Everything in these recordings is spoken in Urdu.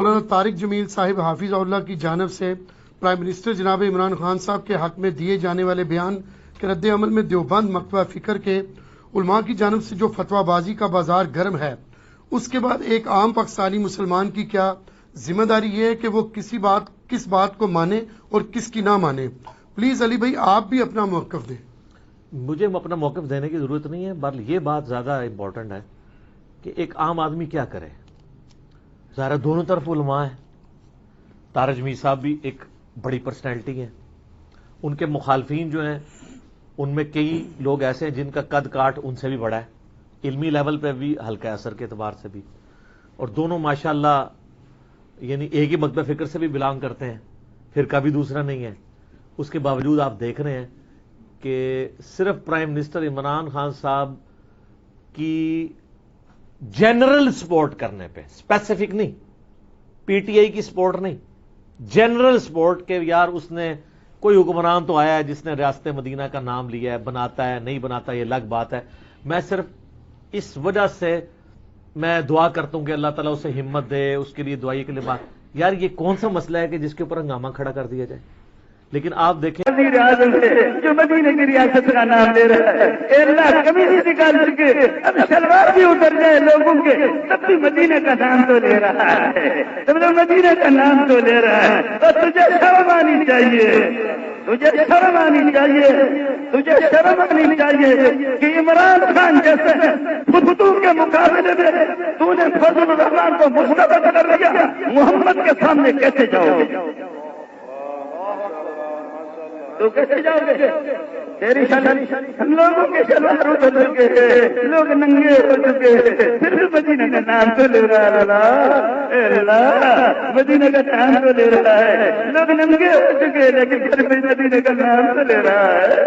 مولانا طارق جمیل صاحب حافظ اللہ کی جانب سے پرائم منسٹر جناب عمران خان صاحب کے حق میں دیے جانے والے بیان کے رد عمل میں دیوبند مکتبہ فکر کے علماء کی جانب سے جو فتویٰ بازی کا بازار گرم ہے، اس کے بعد ایک عام پاکستانی مسلمان کی کیا ذمہ داری یہ ہے کہ وہ کس بات کو مانے اور کس کی نہ مانے؟ پلیز علی بھائی آپ بھی اپنا موقف دیں۔ مجھے اپنا موقف دینے کی ضرورت نہیں ہے، بہرحال یہ بات زیادہ امپورٹنٹ ہے کہ ایک عام آدمی کیا کرے۔ ظاہر دونوں طرف علماء ہیں، طارق جمیل صاحب بھی ایک بڑی پرسنالٹی ہیں، ان کے مخالفین جو ہیں ان میں کئی لوگ ایسے ہیں جن کا قد کاٹ ان سے بھی بڑا ہے، علمی لیول پہ بھی، حلقہ اثر کے اعتبار سے بھی، اور دونوں ماشاءاللہ یعنی ایک ہی مکتبہ فکر سے بھی بلانگ کرتے ہیں، فرقہ بھی دوسرا نہیں ہے۔ اس کے باوجود آپ دیکھ رہے ہیں کہ صرف پرائم منسٹر عمران خان صاحب کی جنرل سپورٹ کرنے پہ، اسپیسیفک نہیں، پی ٹی آئی کی سپورٹ نہیں، جنرل سپورٹ کے یار اس نے کوئی حکمران تو آیا ہے جس نے ریاست مدینہ کا نام لیا ہے، بناتا ہے نہیں بناتا یہ الگ بات ہے۔ میں صرف اس وجہ سے میں دعا کرتا ہوں کہ اللہ تعالیٰ اسے ہمت دے، اس کے لیے دعائی کے لیے بات۔ یار یہ کون سا مسئلہ ہے کہ جس کے اوپر ہنگامہ کھڑا کر دیا جائے؟ لیکن آپ دیکھیں وزیر اعظم ہے جو مدینے کی ریاست کا نام لے رہا ہے، اے اللہ کمی سے نکال چکے، اب شلوار بھی اتر جائے لوگوں کے تب بھی مدینے کا نام تو لے رہا ہے، تب بھی مدینے کا نام تو لے رہا ہے۔ اور تجھے شرم آنی چاہیے، تجھے شرم آنی چاہیے، تجھے شرم آنی چاہیے کہ عمران خان جیسے فتو کے مقابلے میں تو نے فضل الرحمان کو مستبد کر دیا، محمد کے سامنے کیسے جاؤ گے؟ تو کیسے جاؤ گے؟ تیری ہم لوگوں کے شلوار اتر چکے ہیں، لوگ ننگے ہو چکے ہیں، پھر بھی مدینہ کا نام تو لے رہا ہے، اللہ مدینہ کا نام تو لے رہا ہے، لوگ ننگے ہو چکے ہیں لیکن پھر بھی مدینہ کا نام تو لے رہا ہے۔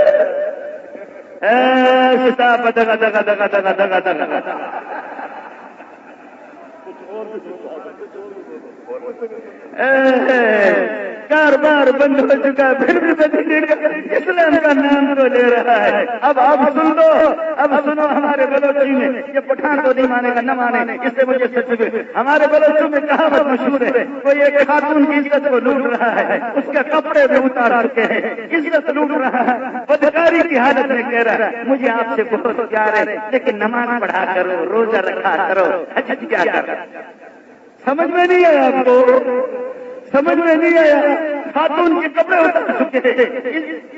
کاروبار بند ہو چکا پھر بھی مدینے کا اسلام کا نام تو لے رہا ہے۔ اب آپ سن لو، اب سنو ہمارے بلوچی میں، یہ پٹھان کو نہیں مانے گا نہ مانے، اس سے مجھے سچ میں ہمارے بلوچوں میں کہاوت مشہور ہے، کوئی ایک خاتون کی عزت کو لوٹ رہا ہے، اس کے کپڑے بھی اتار چکے ہیں، عزت لوٹ رہا ہے، بدکاری کی حالت میں کہہ رہا ہے مجھے آپ سے بہت پیار ہے لیکن نماز پڑھا کرو، روزہ رکھا کرو، حج کیا کرو۔ سمجھ میں نہیں آیا آپ کو؟ سمجھ میں نہیں آیا؟ خاتون کے کپڑے اتار چکے ہیں،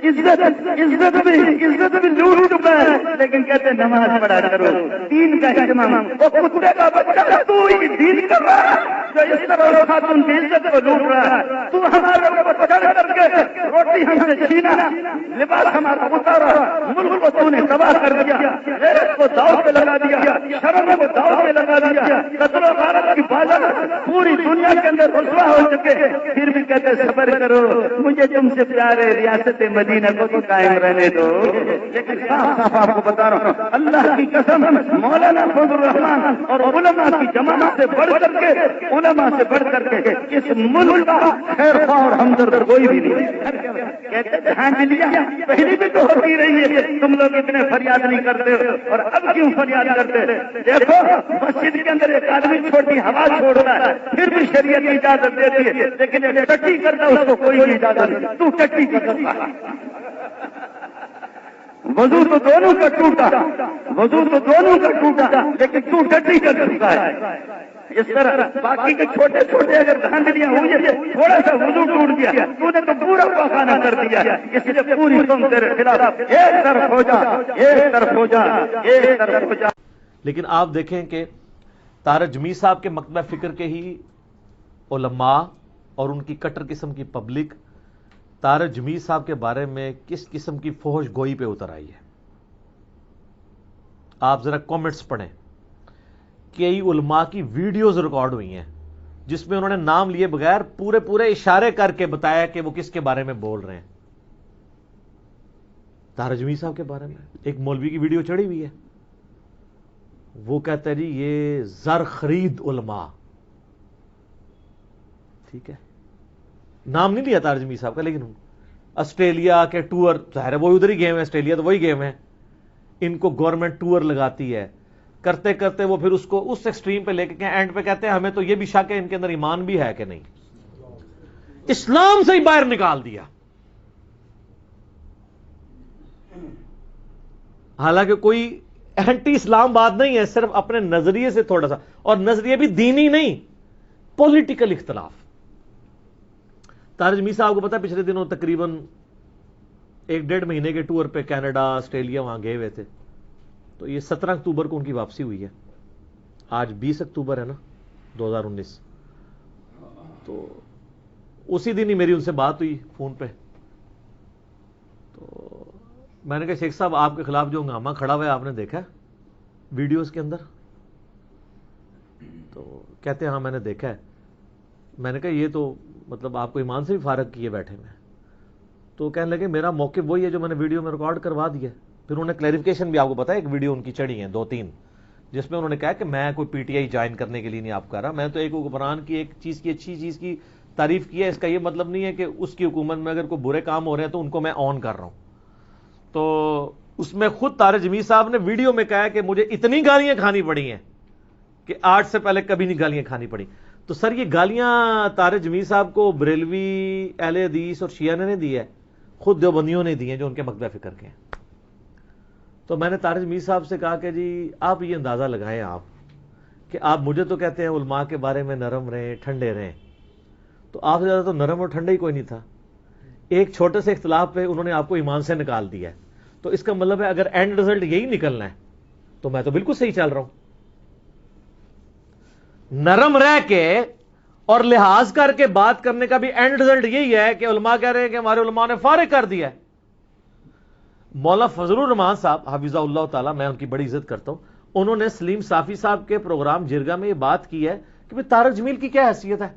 عزت بھی لوٹ چکا ہے لیکن کہتے ہیں نماز پڑھا کرو، دین کا اہتمام۔ وہ کتے کا بچہ تو ہی دین کر رہا ہے جو اس طرح خاتون کی عزت کو لوٹ رہا ہے۔ تو ہمارے اوپر چڑھ کر کے روٹی ہم سے چھینا، لباس ہمارا اتارا، ملک کو تو نے تباہ کر دیا، غیرت کو داؤ پہ لگا دیا، شرم کو داؤ پہ لگا دیا، قتل و غارت کی بازار پوری دنیا کے اندر رسوا ہو چکے، پھر بھی کہتے صبر کرو، مجھے تم سے پیار ہے، ریاست مدینہ کو تو قائم رہنے دو۔ لیکن صاف صاف آپ کو بتا رہا ہوں، اللہ کی قسم مولانا فضل الرحمان اور علماء کی جماعت سے بڑھ کر کے، علماء سے بڑھ کر کے اس ملک کا خیر خواہ اور ہمدرد کوئی بھی نہیں۔ کہتے تھے ہاں دلیا پہلی بھی تو ہوتی رہی ہے، تم لوگ اتنے فریاد نہیں کرتے ہو اور اب کیوں فریاد کرتے؟ دیکھو مسجد کے اندر ایک آدمی چھوٹی ہوا چھوڑ رہا ہے پھر بھی شریعت اجازت دیتی ہے، لیکن یہ ٹٹی کرتا اس کو کوئی نہیں اجازت نہیں، تو ٹٹی کر سکتا۔ وضو تو دونوں کا ٹوٹا، وضو تو دونوں کا ٹوٹا لیکن تو ٹٹی کر سکتا ہے۔ اس طرح باقی کے چھوٹے چھوٹے اگر دھاندلیاں ہوئی تھوڑا سا وضو ٹوٹ گیا تو نے تو پورا پاخانہ کر دیا، اس لیے پوری قوم تیرے خلاف ایک طرف ہو جا، ایک طرف ہو جا، ایک طرف ہو جا۔ لیکن آپ دیکھیں کہ طارق جمیل صاحب کے مکتبہ فکر کے ہی علماء اور ان کی کٹر قسم کی پبلک طارق جمیل صاحب کے بارے میں کس قسم کی فحش گوئی پہ اتر آئی ہے۔ آپ ذرا کامنٹس پڑھیں، کئی علماء کی ویڈیوز ریکارڈ ہوئی ہیں جس میں انہوں نے نام لیے بغیر پورے اشارے کر کے بتایا کہ وہ کس کے بارے میں بول رہے ہیں۔ طارق جمیل صاحب کے بارے میں ایک مولوی کی ویڈیو چڑھی ہوئی ہے، وہ کہتا ہے جی یہ زر خرید علماء، ٹھیک ہے، نام نہیں لیا طارق جمیل صاحب کا، لیکن آسٹریلیا کے ٹور، ظاہر ہے وہ ادھر ہی گئے ہیں، آسٹریلیا تو وہی گئے ہیں، ان کو گورنمنٹ ٹور لگاتی ہے، کرتے کرتے وہ پھر اس کو اس ایکسٹریم پہ لے کے اینڈ پہ کہتے ہیں ہمیں تو یہ بھی شک ہے ان کے اندر ایمان بھی ہے کہ نہیں. اسلام سے ہی باہر نکال دیا. حالانکہ کوئی اینٹی اسلام بات نہیں ہے, صرف اپنے نظریے سے تھوڑا سا, اور نظریے بھی دینی نہیں, پولیٹیکل اختلاف. طارق جمیل صاحب کو پتا پچھلے دنوں تقریباً 1-1.5 مہینے کے ٹور پہ کینیڈا آسٹریلیا وہاں گئے ہوئے تھے. تو یہ 17 اکتوبر کو ان کی واپسی ہوئی ہے. آج 20 اکتوبر ہے نا 2019. تو اسی دن ہی میری ان سے بات ہوئی فون پہ. تو میں نے کہا شیخ صاحب آپ کے خلاف جو ہنگامہ کھڑا ہوا ہے آپ نے دیکھا ویڈیوز کے اندر؟ تو کہتے ہیں ہاں میں نے دیکھا ہے. میں نے کہا یہ تو مطلب آپ کو ایمان سے بھی فارغ کیے بیٹھے میں. تو کہنے لگے میرا موقف وہی ہے جو میں نے ویڈیو میں ریکارڈ کروا دیا. پھر انہوں نے کلیریفیکیشن بھی آپ کو پتا ہے, ایک ویڈیو ان کی چڑھی ہیں 2-3 جس میں انہوں نے کہا کہ میں کوئی پی ٹی آئی جوائن کرنے کے لیے نہیں آپ کر رہا, میں تو ایک حکمران کی ایک چیز کی اچھی چیز کی تعریف کی ہے. اس کا یہ مطلب نہیں ہے کہ اس کی حکومت میں اگر کوئی برے کام ہو رہے ہیں تو ان کو میں آن کر رہا ہوں. تو اس میں خود طارق جمیل صاحب نے ویڈیو میں کہا کہ مجھے اتنی گالیاں کھانی پڑی ہیں کہ آج سے پہلے کبھی نہیں گالیاں کھانی پڑی. تو سر یہ گالیاں طارق جمیل صاحب کو بریلوی, اہل حدیث اور شیعہ نے دی ہے, خود دیوبندیوں نے دی ہیں جو ان کے مکتبہ فکر کے ہیں. تو میں نے طارق جمیل صاحب سے کہا کہ جی آپ یہ اندازہ لگائیں آپ کہ آپ مجھے تو کہتے ہیں علماء کے بارے میں نرم رہیں, ٹھنڈے رہیں, تو آپ سے زیادہ تو نرم اور ٹھنڈا ہی کوئی نہیں تھا. ایک چھوٹے سے اختلاف پہ انہوں نے آپ کو ایمان سے نکال دیا ہے. تو اس کا مطلب ہے اگر اینڈ رزلٹ یہی نکلنا ہے تو میں تو بالکل صحیح چل رہا ہوں. نرم رہ کے اور لحاظ کر کے بات کرنے کا بھی اینڈ رزلٹ یہی ہے کہ علماء کہہ رہے ہیں کہ ہمارے علماء نے فارغ کر دیا ہے. مولانا فضل الرحمان صاحب حفظہ اللہ تعالی, میں ان کی بڑی عزت کرتا ہوں, انہوں نے سلیم صافی صاحب کے پروگرام جرگا میں یہ بات کی ہے کہ طارق جمیل کی کیا حیثیت ہے,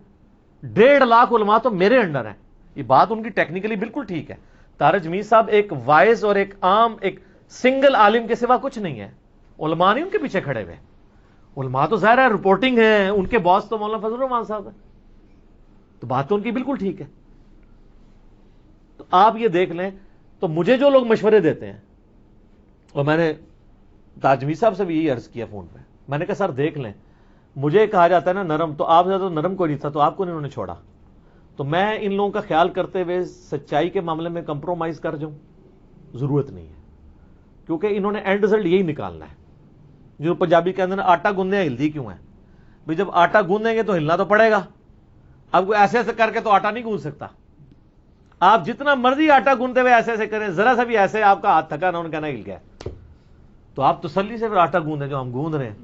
1.5 لاکھ علماء تو میرے انڈر ہیں. یہ بات ان کی ٹیکنیکلی بالکل ٹھیک ہے. طارق جمیل صاحب ایک وائز اور ایک عام ایک سنگل عالم کے سوا کچھ نہیں ہے. علماء نہیں ان کے پیچھے کھڑے ہوئے. علماء تو ظاہر ہے رپورٹنگ ہے, ان کے باس تو مولانا فضل الرحمان صاحب ہے. تو بات تو ان کی بالکل ٹھیک ہے. تو آپ یہ دیکھ لیں, تو مجھے جو لوگ مشورے دیتے ہیں, اور میں نے طارق جمیل صاحب سے بھی یہی عرض کیا فون پہ, میں نے کہا سر دیکھ لیں, مجھے کہا جاتا ہے نا نرم, تو آپ زیادہ نرم کوئی نہیں تھا, تو آپ کو انہوں نے چھوڑا. تو میں ان لوگوں کا خیال کرتے ہوئے سچائی کے معاملے میں کمپرومائز کر جاؤں, ضرورت نہیں ہے, کیونکہ انہوں نے اینڈ رزلٹ یہی نکالنا ہے. جو پنجابی کے اندر آٹا گوندے ہلدی کیوں ہے بھائی, جب آٹا گوندیں گے تو ہلنا تو پڑے گا. اب کوئی ایسے ایسے کر کے تو آٹا نہیں گوند سکتا. آپ جتنا مرضی آٹا گوندتے ہوئے ایسے ایسے کریں, ذرا سا بھی ایسے آپ کا ہاتھ تھکا نہ ان کا نہ ہل گیا, تو آپ تسلی سے پھر آٹا گوندیں جو ہم گوند رہے ہیں.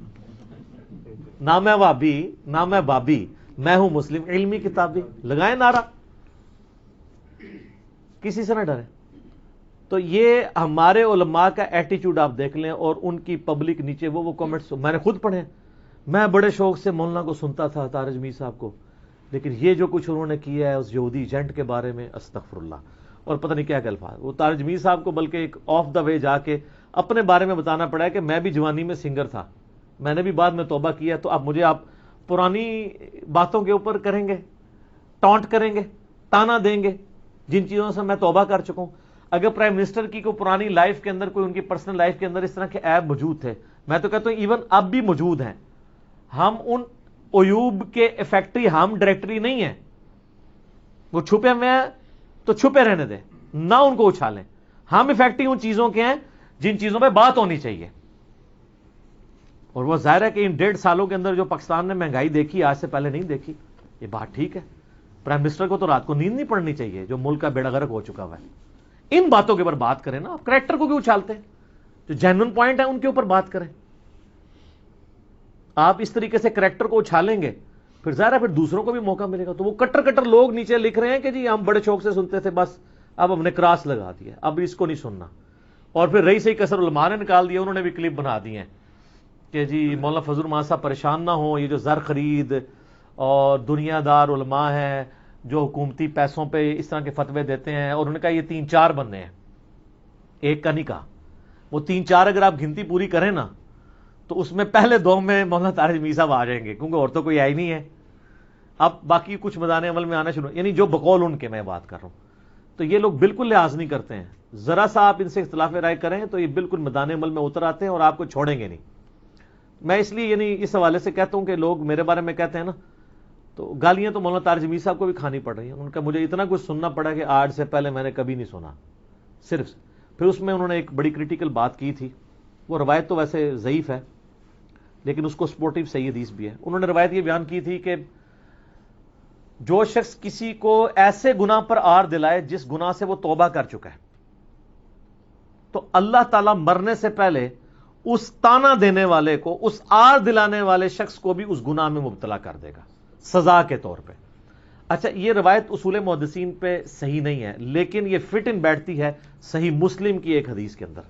نہ میں وابی نہ میں بابی, میں ہوں مسلم علمی کتابی, لگائیں نعرہ, کسی سے نہ ڈریں. تو یہ ہمارے علماء کا ایٹیچیوڈ آپ دیکھ لیں, اور ان کی پبلک نیچے وہ کمنٹس میں نے خود پڑھے. میں بڑے شوق سے مولانا کو سنتا تھا, طارق جمیل صاحب کو, لیکن یہ جو کچھ انہوں نے کیا ہے اس یہودی ایجنٹ کے بارے میں, استغفر اللہ, اور پتہ نہیں کیا کہ الفاظ. وہ طارق جمیل صاحب کو بلکہ ایک آف دا وے جا کے اپنے بارے میں بتانا پڑا ہے کہ میں بھی جوانی میں سنگر تھا, میں نے بھی بعد میں توبہ کیا, تو اب مجھے آپ پرانی باتوں کے اوپر کریں گے, ٹانٹ کریں گے, تانا دیں گے, جن چیزوں سے میں توبہ کر چکا ہوں. اگر پرائم منسٹر کی کوئی پرانی لائف کے اندر, کوئی ان کی پرسنل لائف کے اندر اس طرح کے عیب موجود تھے, میں تو کہتا ہوں ایون اب بھی موجود ہیں. ہم ان عیوب کے افیکٹری, ہم ڈائریکٹری نہیں ہیں. وہ چھپے ہوئے ہیں تو چھپے رہنے دیں, نہ ان کو اچھالیں. ہم افیکٹری ان چیزوں کے ہیں جن چیزوں پہ بات ہونی چاہیے. اور وہ ظاہر ہے کہ ان 1.5 سالوں کے اندر جو پاکستان نے مہنگائی دیکھی آج سے پہلے نہیں دیکھی, یہ بات ٹھیک ہے. پرائم منسٹر کو تو رات کو نیند نہیں پڑنی چاہیے جو ملک کا بیڑا غرق ہو چکا ہوا ہے. ان باتوں کے اوپر بات کریں نا, آپ کریکٹر کو کیوں اچھالتے ہیں؟ جو جینوئن پوائنٹ ہے ان کے اوپر بات کریں. آپ اس طریقے سے کریکٹر کو اچھالیں گے پھر ظاہر ہے پھر دوسروں کو بھی موقع ملے گا. تو وہ کٹر لوگ نیچے لکھ رہے ہیں کہ جی ہم بڑے شوق سے سنتے تھے, بس اب ہم نے کراس لگا دیا, اب اس کو نہیں سننا. اور پھر رہی صحیح کثر علماء نے نکال دیا, انہوں نے بھی کلپ بنا دی ہیں کہ جی مولانا فضل الرحمان صاحب پریشان نہ ہوں, یہ جو زر خرید اور دنیا دار علماء ہیں جو حکومتی پیسوں پہ اس طرح کے فتوے دیتے ہیں, اور انہوں نے کہا یہ 3-4 بندے ہیں, ایک کا نہیں کہا, وہ 3-4 اگر آپ گنتی پوری کریں نا تو اس میں پہلے 2 میں مولانا طارق جمیل صاحب آ جائیں گے, کیونکہ اور تو کوئی آئی نہیں ہے. اب باقی کچھ میدان عمل میں آنا شروع, یعنی جو بقول ان کے میں بات کر رہا ہوں. تو یہ لوگ بالکل لحاظ نہیں کرتے ہیں, ذرا سا آپ ان سے اختلاف رائے کریں تو یہ بالکل میدان عمل میں اتر آتے ہیں اور آپ کو چھوڑیں گے نہیں. میں اس لیے یعنی اس حوالے سے کہتا ہوں کہ لوگ میرے بارے میں کہتے ہیں نا، تو گالیاں تو مولانا طارق جمیل صاحب کو بھی کھانی پڑ رہی ہیں. ان کا مجھے اتنا کچھ سننا پڑا کہ آج سے پہلے میں نے کبھی نہیں سنا. صرف پھر اس میں انہوں نے ایک بڑی کریٹیکل بات کی تھی. وہ روایت تو ویسے ضعیف ہے لیکن اس کو سپورٹیو صحیح حدیث بھی ہے. انہوں نے روایت یہ بیان کی تھی کہ جو شخص کسی کو ایسے گناہ پر آر دلائے جس گناہ سے وہ توبہ کر چکا ہے، تو اللہ تعالیٰ مرنے سے پہلے اس تانا دینے والے کو، اس آر دلانے والے شخص کو بھی اس گناہ میں مبتلا کر دے گا سزا کے طور پہ. اچھا، یہ روایت اصول محدثین پہ صحیح نہیں ہے لیکن یہ فٹ ان بیٹھتی ہے صحیح مسلم کی ایک حدیث کے اندر.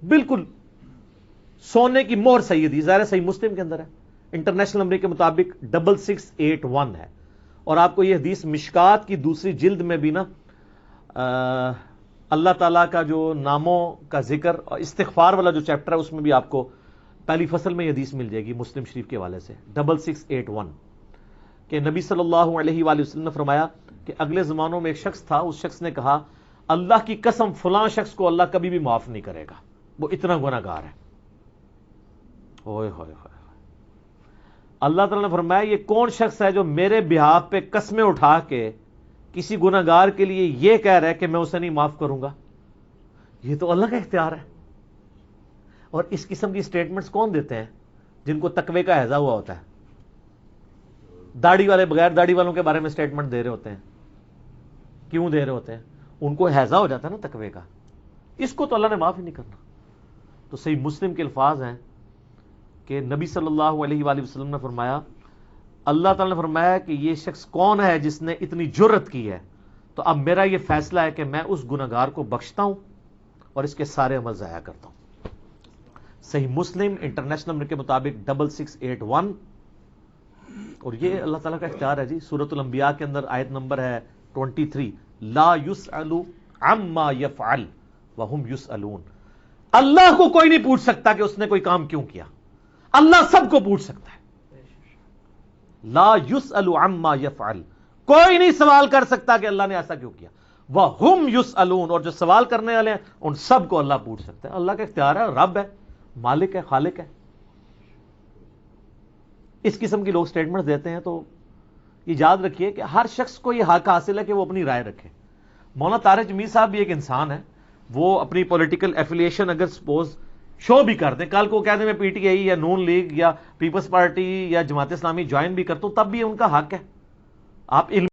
بالکل سونے کی مہر صحیح حدیث، ظاہر صحیح مسلم کے اندر ہے. انٹرنیشنل نمبر کے مطابق 6681 ہے. اور آپ کو یہ حدیث مشکات کی دوسری جلد میں بھی نا اللہ تعالیٰ کا جو ناموں کا ذکر اور استغفار والا جو چیپٹر ہے اس میں بھی آپ کو پہلی فصل میں یہ حدیث مل جائے گی مسلم شریف کے حوالے سے 6681 کہ نبی صلی اللہ علیہ وآلہ وسلم نے فرمایا کہ اگلے زمانوں میں ایک شخص تھا، اس شخص نے کہا اللہ کی قسم فلاں شخص کو اللہ کبھی بھی معاف نہیں کرے گا، وہ اتنا گناہ گار ہے. اوئے ہوئے ہوئے. اللہ تعالیٰ نے فرمایا یہ کون شخص ہے جو میرے بہاف پہ قسمیں اٹھا کے کسی گناہ گار کے لیے یہ کہہ رہا ہے کہ میں اسے نہیں معاف کروں گا؟ یہ تو اللہ کا اختیار ہے. اور اس قسم کی سٹیٹمنٹس کون دیتے ہیں؟ جن کو تقوی کا ہیضہ ہوا ہوتا ہے. داڑھی والے بغیر داڑھی والوں کے بارے میں سٹیٹمنٹ دے رہے ہوتے ہیں. کیوں دے رہے ہوتے ہیں؟ ان کو ہیضہ ہو جاتا ہے نا تقوی کا. اس کو تو اللہ نے معاف ہی نہیں کرنا. تو صحیح مسلم کے الفاظ ہیں کہ نبی صلی اللہ علیہ وآلہ وسلم نے فرمایا، اللہ تعالیٰ نے فرمایا کہ یہ شخص کون ہے جس نے اتنی جرت کی ہے، تو اب میرا یہ فیصلہ ہے کہ میں اس گناہگار کو بخشتا ہوں اور اس کے سارے عمل ضائع کرتا ہوں. صحیح مسلم انٹرنیشنل نمبر کے مطابق 6681. اور یہ اللہ تعالیٰ کا اختیار ہے جی. سورۃ الانبیاء کے اندر آیت نمبر ہے 23، لا یسأل عما یفعل وہم یسألون. اللہ کو کوئی نہیں پوچھ سکتا کہ اس نے کوئی کام کیوں کیا، اللہ سب کو پوچھ سکتا ہے. لا یسأل عما یفعل، کوئی نہیں سوال کر سکتا کہ اللہ نے ایسا کیوں کیا. وہم یسألون، اور جو سوال کرنے والے ہیں ان سب کو اللہ پوچھ سکتا ہے. اللہ کا اختیار ہے، رب ہے، مالک ہے، خالق ہے. اس قسم کی لوگ سٹیٹمنٹ دیتے ہیں تو یہ یاد رکھیے کہ ہر شخص کو یہ حق حاصل ہے کہ وہ اپنی رائے رکھے. مولانا طارق جمیل صاحب بھی ایک انسان ہے، وہ اپنی پولیٹیکل ایفیلیشن اگر سپوز شو بھی کر دیں، کل کو کہہ دیں میں پی ٹی آئی یا نون لیگ یا پیپلز پارٹی یا جماعت اسلامی جوائن بھی کرتا ہوں، تب بھی ان کا حق ہے. آپ علم